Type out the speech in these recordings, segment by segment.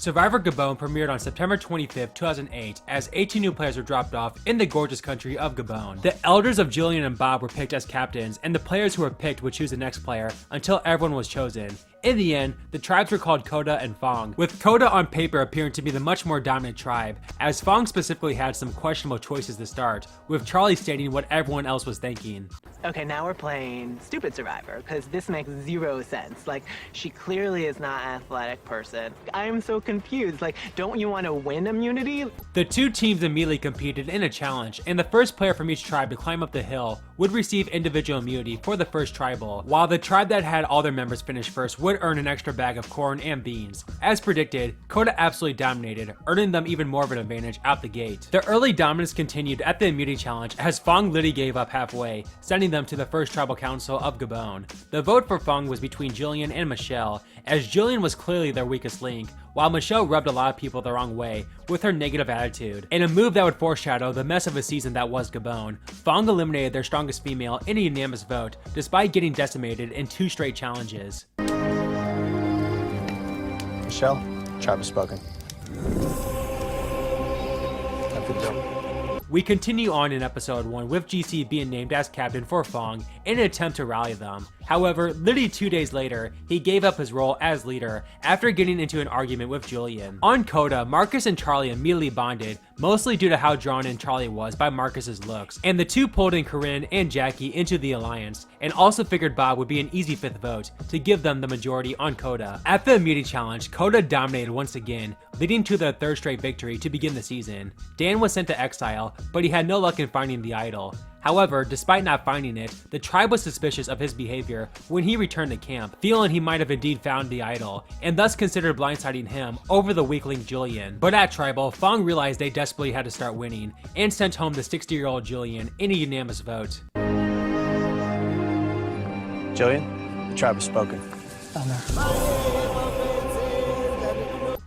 Survivor Gabon premiered on September 25, 2008, as 18 new players were dropped off in the gorgeous country of Gabon. The elders of Julian and Bob were picked as captains, and the players who were picked would choose the next player until everyone was chosen. In the end, the tribes were called Koda and Fong, with Koda on paper appearing to be the much more dominant tribe, as Fong specifically had some questionable choices to start, with Charlie stating what everyone else was thinking. Okay, now we're playing stupid Survivor, because this makes zero sense. Like, she clearly is not an athletic person. I am so confused. Like, don't you want to win immunity? The two teams immediately competed in a challenge, and the first player from each tribe to climb up the hill would receive individual immunity for the first tribal, while the tribe that had all their members finish first would earn an extra bag of corn and beans. As predicted, Koda absolutely dominated, earning them even more of an advantage out the gate. The early dominance continued at the immunity challenge as Fong literally gave up halfway, sending them to the first tribal council of Gabon. The vote for Fong was between Jillian and Michelle, as Jillian was clearly their weakest link, while Michelle rubbed a lot of people the wrong way with her negative attitude. In a move that would foreshadow the mess of a season that was Gabon, Fong eliminated their strongest female in a unanimous vote, despite getting decimated in 2 straight challenges. Michelle, tribe has spoken. Have a good day. We continue on in episode 1 with GC being named as captain for Fong in an attempt to rally them. However, literally 2 days later, he gave up his role as leader after getting into an argument with Julian. On Koda, Marcus and Charlie immediately bonded, mostly due to how drawn in Charlie was by Marcus's looks, and the two pulled in Corinne and Jackie into the alliance, and also figured Bob would be an easy 5th vote to give them the majority on Koda. At the immunity challenge, Koda dominated once again, leading to their 3rd straight victory to begin the season. Dan was sent to exile, but he had no luck in finding the idol. However, despite not finding it, the tribe was suspicious of his behavior when he returned to camp, feeling he might have indeed found the idol, and thus considered blindsiding him over the weakling Julian. But at Tribal, Fong realized they desperately had to start winning, and sent home the 60-year-old Julian in a unanimous vote. Jillian, the tribe has spoken.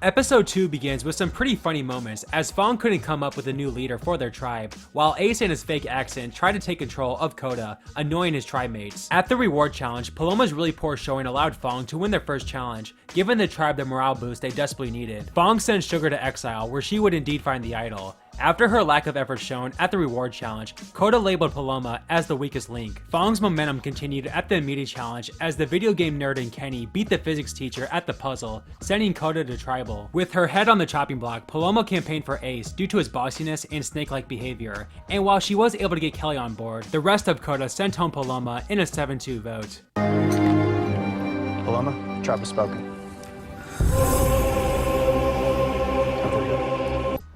Episode 2 begins with some pretty funny moments as Fong couldn't come up with a new leader for their tribe, while Ace and his fake accent tried to take control of Koda, annoying his tribe mates. At the reward challenge, Paloma's really poor showing allowed Fong to win their first challenge, giving the tribe the morale boost they desperately needed. Fong sent Sugar to exile, where she would indeed find the idol. After her lack of effort shown at the reward challenge, Koda labeled Paloma as the weakest link. Fong's momentum continued at the immediate challenge as the video game nerd and Kenny beat the physics teacher at the puzzle, sending Koda to tribal. With her head on the chopping block, Paloma campaigned for Ace due to his bossiness and snake-like behavior, and while she was able to get Kelly on board, the rest of Koda sent home Paloma in a 7-2 vote. Paloma, tribe has spoken.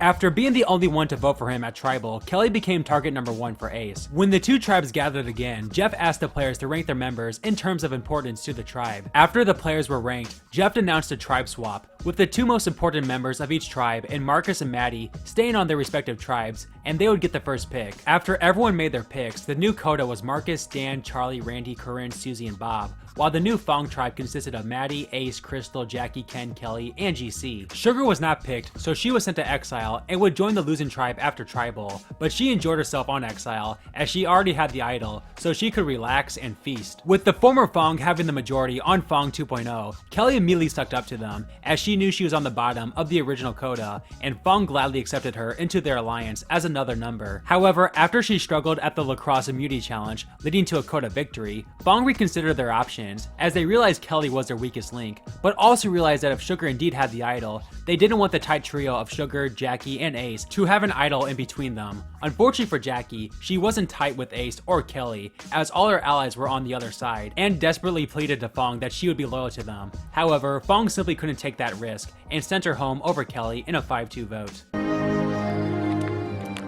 After being the only one to vote for him at Tribal, Kelly became target number 1 for Ace. When the two tribes gathered again, Jeff asked the players to rank their members in terms of importance to the tribe. After the players were ranked, Jeff announced a tribe swap, with the 2 most important members of each tribe and Marcus and Maddie staying on their respective tribes, and they would get the first pick. After everyone made their picks, the new Koda was Marcus, Dan, Charlie, Randy, Corinne, Susie, and Bob, while the new Fong tribe consisted of Maddie, Ace, Crystal, Jackie, Ken, Kelly, and GC. Sugar was not picked, so she was sent to exile and would join the losing tribe after Tribal, but she enjoyed herself on exile as she already had the idol, so she could relax and feast. With the former Fong having the majority on Fong 2.0, Kelly immediately sucked up to them as she knew she was on the bottom of the original Koda, and Fong gladly accepted her into their alliance as another number. However, after she struggled at the lacrosse immunity challenge, leading to a Koda victory, Fong reconsidered their options as they realized Kelly was their weakest link, but also realized that if Sugar indeed had the idol, they didn't want the tight trio of Sugar, Jackie, and Ace to have an idol in between them. Unfortunately for Jackie, she wasn't tight with Ace or Kelly, as all her allies were on the other side, and desperately pleaded to Fong that she would be loyal to them. However, Fong simply couldn't take that risk, and sent her home over Kelly in a 5-2 vote.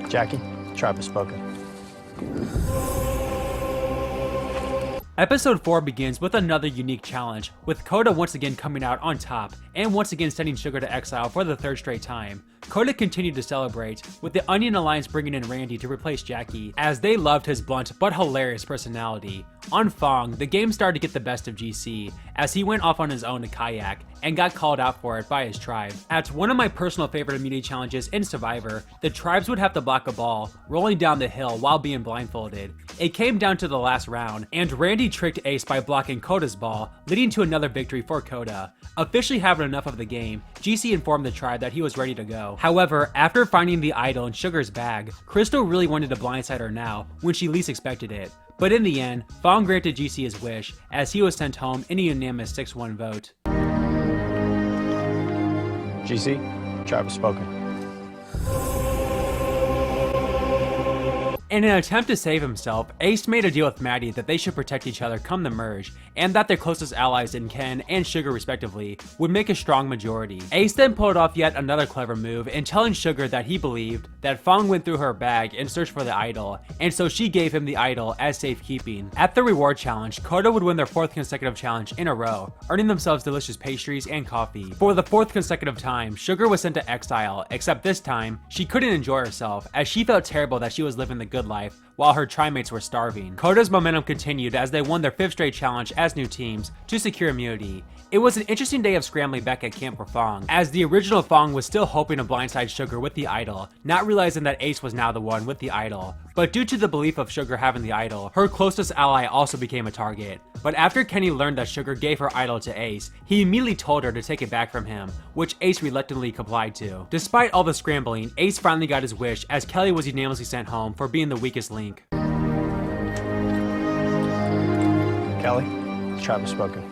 Jackie, tribe has spoken. Episode 4 begins with another unique challenge, with Koda once again coming out on top, and once again sending Sugar to exile for the 3rd straight time. Koda continued to celebrate, with the Onion Alliance bringing in Randy to replace Jackie, as they loved his blunt but hilarious personality. On Fong, the game started to get the best of GC, as he went off on his own to kayak, and got called out for it by his tribe. At one of my personal favorite immunity challenges in Survivor, the tribes would have to block a ball rolling down the hill while being blindfolded. It came down to the last round, and Randy tricked Ace by blocking Koda's ball, leading to another victory for Koda. Officially having enough of the game, GC informed the tribe that he was ready to go. However, after finding the idol in Sugar's bag, Crystal really wanted to blindside her now when she least expected it. But in the end, Fong granted GC his wish, as he was sent home in a unanimous 6-1 vote. GC, tribe has spoken. In an attempt to save himself, Ace made a deal with Maddie that they should protect each other come the merge, and that their closest allies in Ken and Sugar respectively would make a strong majority. Ace then pulled off yet another clever move in telling Sugar that he believed that Fong went through her bag in search for the idol, and so she gave him the idol as safekeeping. At the reward challenge, Koda would win their 4th consecutive challenge in a row, earning themselves delicious pastries and coffee. For the 4th consecutive time, Sugar was sent to exile, except this time, she couldn't enjoy herself as she felt terrible that she was living the good life while her trimates were starving. Koda's momentum continued as they won their 5th straight challenge as new teams to secure immunity. It was an interesting day of scrambling back at camp for Fong, as the original Fong was still hoping to blindside Sugar with the idol, not realizing that Ace was now the one with the idol. But due to the belief of Sugar having the idol, her closest ally also became a target. But after Kenny learned that Sugar gave her idol to Ace, he immediately told her to take it back from him, which Ace reluctantly complied to. Despite all the scrambling, Ace finally got his wish as Kelly was unanimously sent home for being the weakest link. Kelly, the tribe has spoken.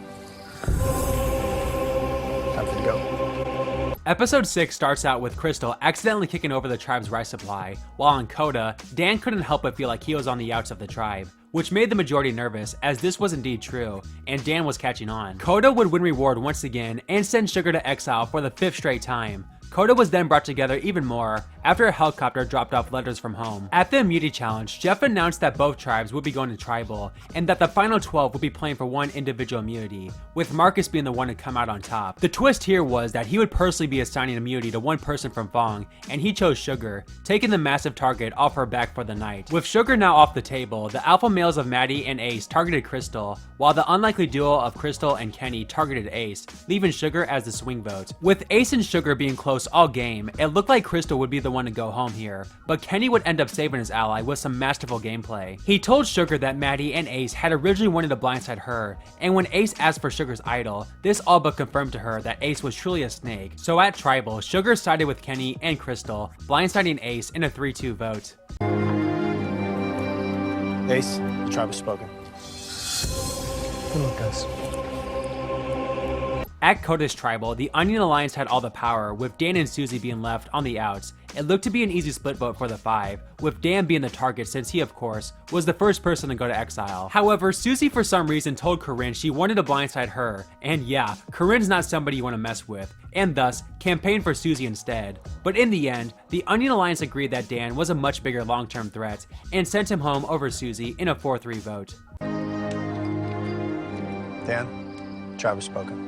Time for you to go. Episode 6 starts out with Crystal accidentally kicking over the tribe's rice supply, while on Koda, Dan couldn't help but feel like he was on the outs of the tribe, which made the majority nervous as this was indeed true, and Dan was catching on. Koda would win reward once again and send Sugar to exile for the 5th straight time. Koda was then brought together even more after a helicopter dropped off letters from home. At the immunity challenge, Jeff announced that both tribes would be going to tribal, and that the final 12 would be playing for one individual immunity, with Marcus being the one to come out on top. The twist here was that he would personally be assigning immunity to one person from Fong, and he chose Sugar, taking the massive target off her back for the night. With Sugar now off the table, the alpha males of Maddie and Ace targeted Crystal, while the unlikely duo of Crystal and Kenny targeted Ace, leaving Sugar as the swing vote. With Ace and Sugar being close all game, it looked like Crystal would be the one to go home here, but Kenny would end up saving his ally with some masterful gameplay. He told Sugar that Maddie and Ace had originally wanted to blindside her, and when Ace asked for Sugar's idol, this all but confirmed to her that Ace was truly a snake. So at tribal, Sugar sided with Kenny and Crystal, blindsiding Ace in a 3-2 vote. Ace, the tribe has spoken. Good luck, guys. At Koda's tribal, the Onion Alliance had all the power, with Dan and Susie being left on the outs. It looked to be an easy split vote for the 5, with Dan being the target since he, of course, was the first person to go to exile. However, Susie for some reason told Corinne she wanted to blindside her, and yeah, Corinne's not somebody you want to mess with, and thus, campaigned for Susie instead. But in the end, the Onion Alliance agreed that Dan was a much bigger long-term threat, and sent him home over Susie in a 4-3 vote. Dan, tribe has spoken.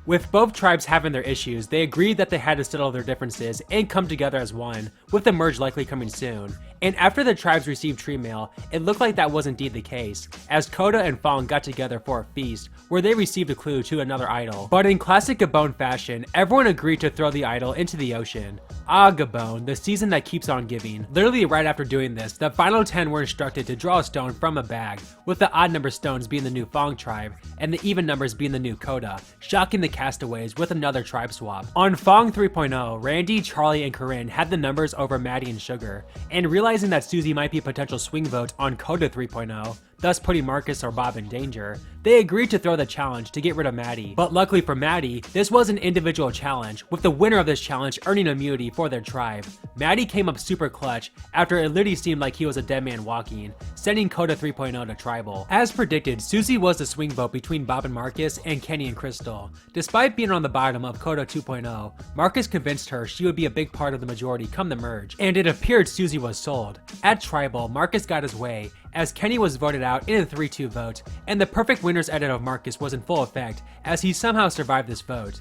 With both tribes having their issues, they agreed that they had to settle their differences and come together as one, with the merge likely coming soon. And after the tribes received tree mail, it looked like that was indeed the case, as Koda and Fong got together for a feast, where they received a clue to another idol. But in classic Gabon fashion, everyone agreed to throw the idol into the ocean. Ah, Gabon, the season that keeps on giving. Literally right after doing this, the final 10 were instructed to draw a stone from a bag, with the odd number stones being the new Fong tribe, and the even numbers being the new Koda, shocking the castaways with another tribe swap. On Fong 3.0, Randy, Charlie, and Corinne had the numbers over Maddie and Sugar, and realizing that Susie might be a potential swing vote on Koda 3.0, thus putting Marcus or Bob in danger, they agreed to throw the challenge to get rid of Maddie. But luckily for Maddie, this was an individual challenge, with the winner of this challenge earning immunity for their tribe. Maddie came up super clutch after it literally seemed like he was a dead man walking, sending Koda 3.0 to tribal. As predicted, Susie was the swing vote between Bob and Marcus and Kenny and Crystal. Despite being on the bottom of Koda 2.0, Marcus convinced her she would be a big part of the majority come the merge, and it appeared Susie was sold. At tribal, Marcus got his way, as Kenny was voted out in a 3-2 vote, and the perfect winner's edit of Marcus was in full effect, as he somehow survived this vote.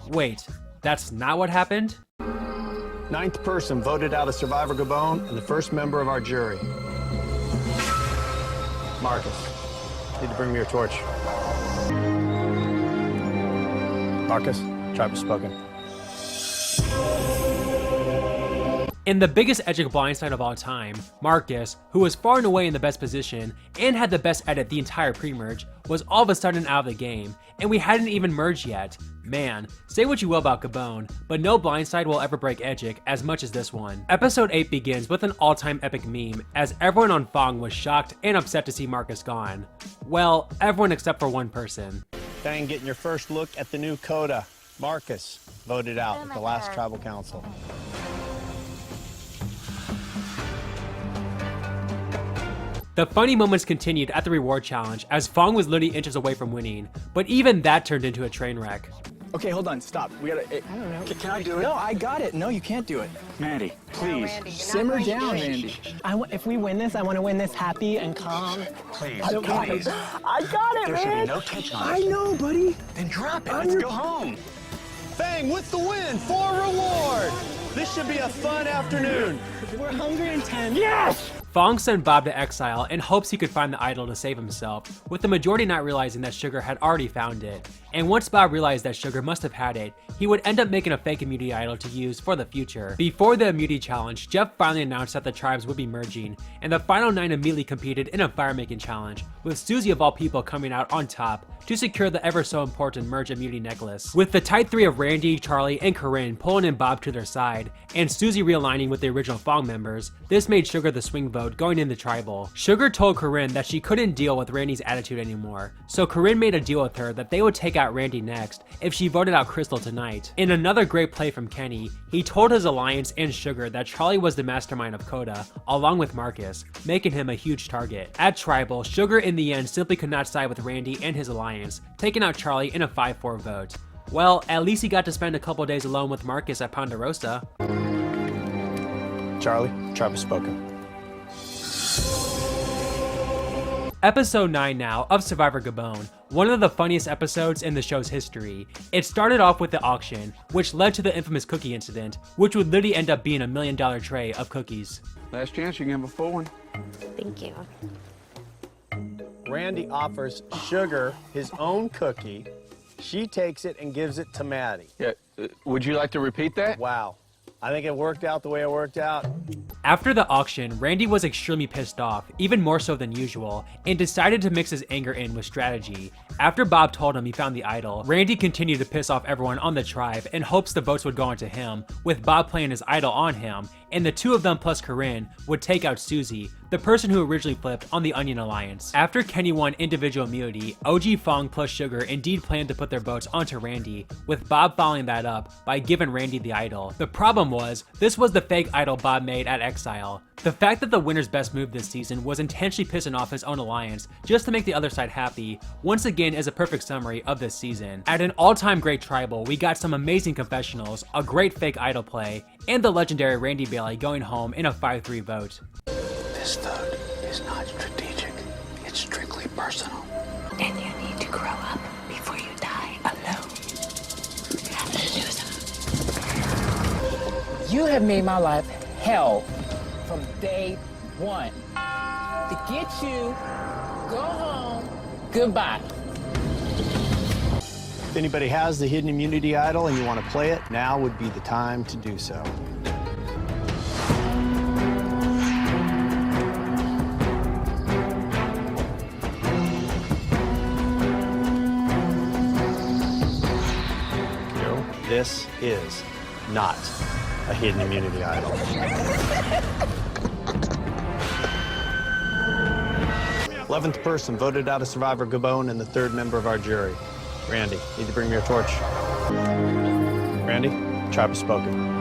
Wait, that's not what happened? 9th person voted out of Survivor Gabon and the first member of our jury. Marcus, need to bring me your torch. Marcus, tribe has spoken. In the biggest Edgic blindside of all time, Marcus, who was far and away in the best position and had the best edit the entire pre-merge, was all of a sudden out of the game, and we hadn't even merged yet. Man, say what you will about Gabon, but no blindside will ever break Edgic as much as this one. Episode 8 begins with an all-time epic meme, as everyone on Fong was shocked and upset to see Marcus gone. Well, everyone except for one person. Fang getting your first look at the new coda. Marcus voted out at the last tribal council. The funny moments continued at the reward challenge as Fong was literally inches away from winning, but even that turned into a train wreck. Okay, hold on, stop. We gotta. I don't know. Can I do it? No, I got it. No, you can't do it. Mandy, please. Randy, Simmer down, Mandy. If we win this, I want to win this happy and calm. Please, I got it, There should man. be no catch on I it. know, buddy. Then drop it. Let's go home. Fang with the win for reward. This should be a fun afternoon. We're hungry and tense. Yes! Fong sent Bob to exile in hopes he could find the idol to save himself, with the majority not realizing that Sugar had already found it. And once Bob realized that Sugar must have had it, he would end up making a fake immunity idol to use for the future. Before the immunity challenge, Jeff finally announced that the tribes would be merging, and the final 9 immediately competed in a fire-making challenge, with Susie of all people coming out on top to secure the ever so important merge immunity necklace. With the tight 3 of Randy, Charlie, and Corinne pulling in Bob to their side, and Susie realigning with the original Fong members, this made Sugar the swing vote going into tribal. Sugar told Corinne that she couldn't deal with Randy's attitude anymore, so Corinne made a deal with her that they would take out Randy next if she voted out Crystal tonight. In another great play from Kenny, he told his alliance and Sugar that Charlie was the mastermind of Coda, along with Marcus, making him a huge target. At tribal, Sugar in the end simply could not side with Randy and his alliance, taking out Charlie in a 5-4 vote. Well, at least he got to spend a couple days alone with Marcus at Ponderosa. Charlie, tribe has spoken. Episode 9 now of Survivor Gabon, one of the funniest episodes in the show's history. It started off with the auction, which led to the infamous cookie incident, which would literally end up being $1 million tray of cookies. Last chance, you can have a full one. Thank you. Randy offers Sugar his own cookie. She takes it and gives it to Maddie. Yeah, would you like to repeat that? Wow. I think it worked out the way it worked out. After the auction, Randy was extremely pissed off, even more so than usual, and decided to mix his anger in with strategy. After Bob told him he found the idol, Randy continued to piss off everyone on the tribe in hopes the votes would go onto him, with Bob playing his idol on him, and the two of them plus Corinne would take out Susie, the person who originally flipped on the Onion Alliance. After Kenny won individual immunity, OG Fong plus Sugar indeed planned to put their votes onto Randy, with Bob following that up by giving Randy the idol. The problem was, this was the fake idol Bob made at Exile. The fact that the winner's best move this season was intentionally pissing off his own alliance just to make the other side happy, once again is a perfect summary of this season. At an all-time great tribal, we got some amazing confessionals, a great fake idol play, and the legendary Randy Bailey going home in a 5-3 vote. This vote is not strategic. It's strictly personal. And you need to grow up before you die alone. You have made my life hell from day one. To get you, go home, goodbye. If anybody has the hidden immunity idol and you want to play it, now would be the time to do so. This is not a hidden immunity idol. 11th person voted out of Survivor Gabon and the 3rd member of our jury. Randy, need to bring me a torch. Randy, tribe has spoken.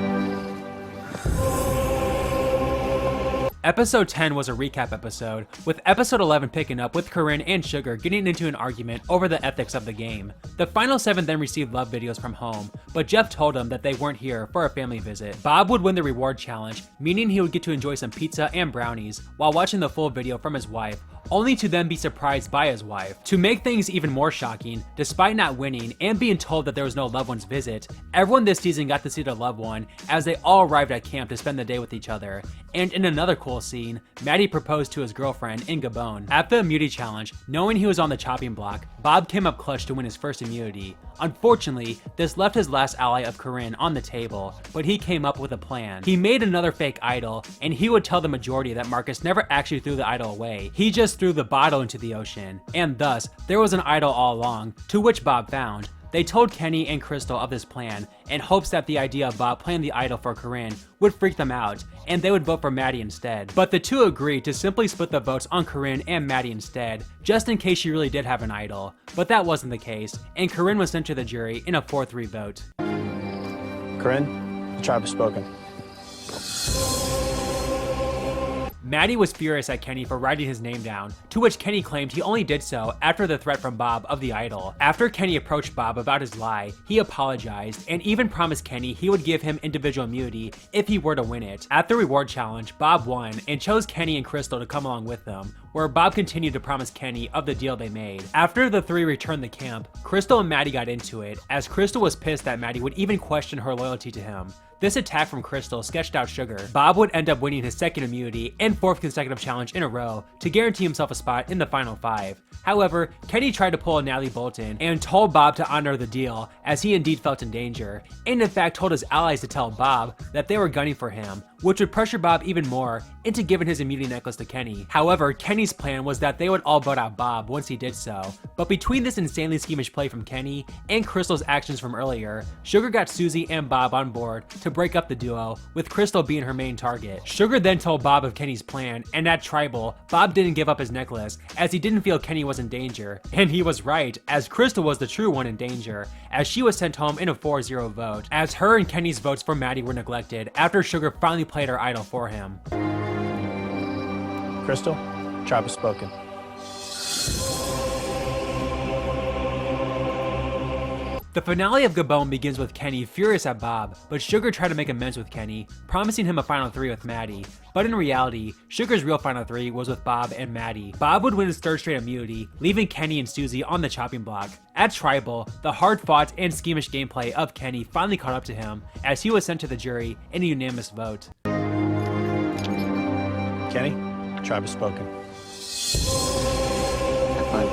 Episode 10 was a recap episode, with episode 11 picking up with Corinne and Sugar getting into an argument over the ethics of the game. The final 7 then received love videos from home, but Jeff told them that they weren't here for a family visit. Bob would win the reward challenge, meaning he would get to enjoy some pizza and brownies while watching the full video from his wife, only to then be surprised by his wife. To make things even more shocking, despite not winning and being told that there was no loved one's visit, everyone this season got to see their loved one as they all arrived at camp to spend the day with each other. And in another cool scene, Maddie proposed to his girlfriend in Gabon. At the immunity challenge, knowing he was on the chopping block, Bob came up clutch to win his first immunity, Unfortunately, this left his last ally of Corinne on the table, but he came up with a plan. He made another fake idol, and he would tell the majority that Marcus never actually threw the idol away. He just threw the bottle into the ocean, and thus, there was an idol all along, to which Bob found. They told Kenny and Crystal of this plan in hopes that the idea of Bob playing the idol for Corinne would freak them out, and they would vote for Maddie instead. But the two agreed to simply split the votes on Corinne and Maddie instead, just in case she really did have an idol. But that wasn't the case, and Corinne was sent to the jury in a 4-3 vote. Corinne, the tribe has spoken. Maddie was furious at Kenny for writing his name down, to which Kenny claimed he only did so after the threat from Bob of the idol. After Kenny approached Bob about his lie, he apologized and even promised Kenny he would give him individual immunity if he were to win it. At the reward challenge, Bob won and chose Kenny and Crystal to come along with them, where Bob continued to promise Kenny of the deal they made. After the three returned to camp, Crystal and Maddie got into it, as Crystal was pissed that Maddie would even question her loyalty to him. This attack from Crystal sketched out Sugar. Bob would end up winning his second immunity and fourth consecutive challenge in a row to guarantee himself a spot in the final 5. However, Kenny tried to pull a Natalie Bolton and told Bob to honor the deal, as he indeed felt in danger, and in fact told his allies to tell Bob that they were gunning for him, which would pressure Bob even more into giving his immunity necklace to Kenny. However, Kenny's plan was that they would all vote out Bob once he did so. But between this insanely schemish play from Kenny and Crystal's actions from earlier, Sugar got Susie and Bob on board to break up the duo, with Crystal being her main target. Sugar then told Bob of Kenny's plan, and at Tribal, Bob didn't give up his necklace, as he didn't feel Kenny was in danger. And he was right, as Crystal was the true one in danger, as she was sent home in a 4-0 vote, as her and Kenny's votes for Maddie were neglected after Sugar finally played her idol for him. Crystal, tribe has spoken. The finale of Gabon begins with Kenny furious at Bob, but Sugar tried to make amends with Kenny, promising him a final 3 with Maddie. But in reality, Sugar's real final 3 was with Bob and Maddie. Bob would win his 3rd straight immunity, leaving Kenny and Susie on the chopping block. At Tribal, the hard-fought and schemish gameplay of Kenny finally caught up to him, as he was sent to the jury in a unanimous vote. Kenny, tribe has spoken. Have fun.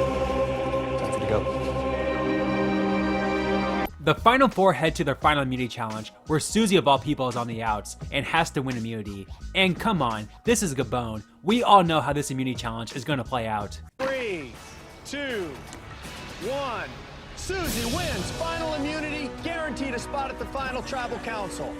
Time for you to go. The final 4 head to their final immunity challenge, where Susie of all people is on the outs and has to win immunity. And come on, this is Gabon. We all know how this immunity challenge is going to play out. 3, 2, 1. Susie wins final immunity, guaranteed a spot at the final tribal council.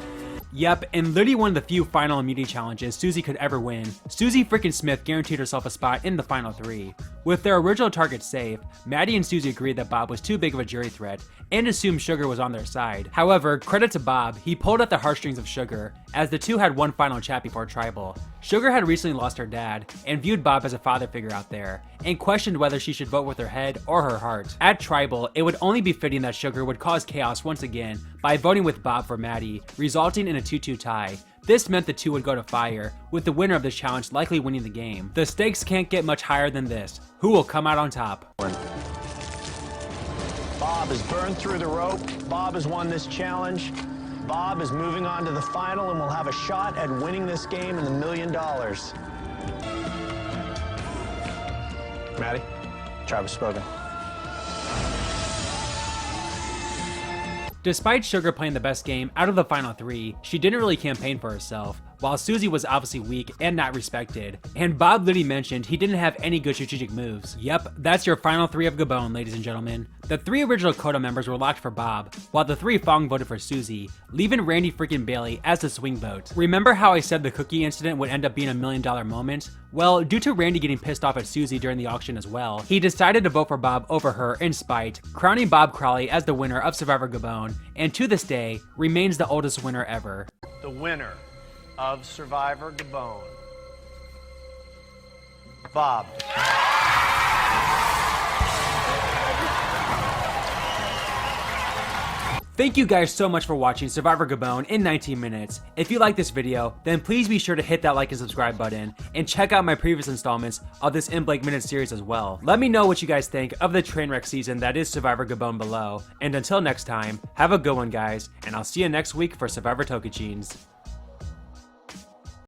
Yep, and literally one of the few final immunity challenges Susie could ever win, Susie freaking Smith guaranteed herself a spot in the final 3. With their original target safe, Maddie and Susie agreed that Bob was too big of a jury threat and assumed Sugar was on their side. However, credit to Bob, he pulled at the heartstrings of Sugar, as the two had one final chat before Tribal. Sugar had recently lost her dad and viewed Bob as a father figure out there, and questioned whether she should vote with her head or her heart. At Tribal, it would only be fitting that Sugar would cause chaos once again by voting with Bob for Maddie, resulting in a 2-2 tie. This meant the two would go to fire, with the winner of this challenge likely winning the game. The stakes can't get much higher than this. Who will come out on top? Bob has burned through the rope. Bob has won this challenge. Bob is moving on to the final and will have a shot at winning this game and the $1 million. Maddie, tribe has spoken. Despite Sugar playing the best game out of the final 3, she didn't really campaign for herself, while Susie was obviously weak and not respected. And Bob literally mentioned he didn't have any good strategic moves. Yep, that's your final 3 of Gabon, ladies and gentlemen. The 3 original Coda members were locked for Bob, while the 3 Fong voted for Susie, leaving Randy freaking Bailey as the swing vote. Remember how I said the cookie incident would end up being $1 million moment? Well, due to Randy getting pissed off at Susie during the auction as well, he decided to vote for Bob over her in spite, crowning Bob Crawley as the winner of Survivor Gabon, and to this day, remains the oldest winner ever. The winner of Survivor Gabon, Bob. Thank you guys so much for watching Survivor Gabon in 19 minutes. If you like this video, then please be sure to hit that like and subscribe button, and check out my previous installments of this In Blank Minutes series as well. Let me know what you guys think of the Trainwreck season that is Survivor Gabon below, and until next time, have a good one guys, and I'll see you next week for Survivor Tokachines.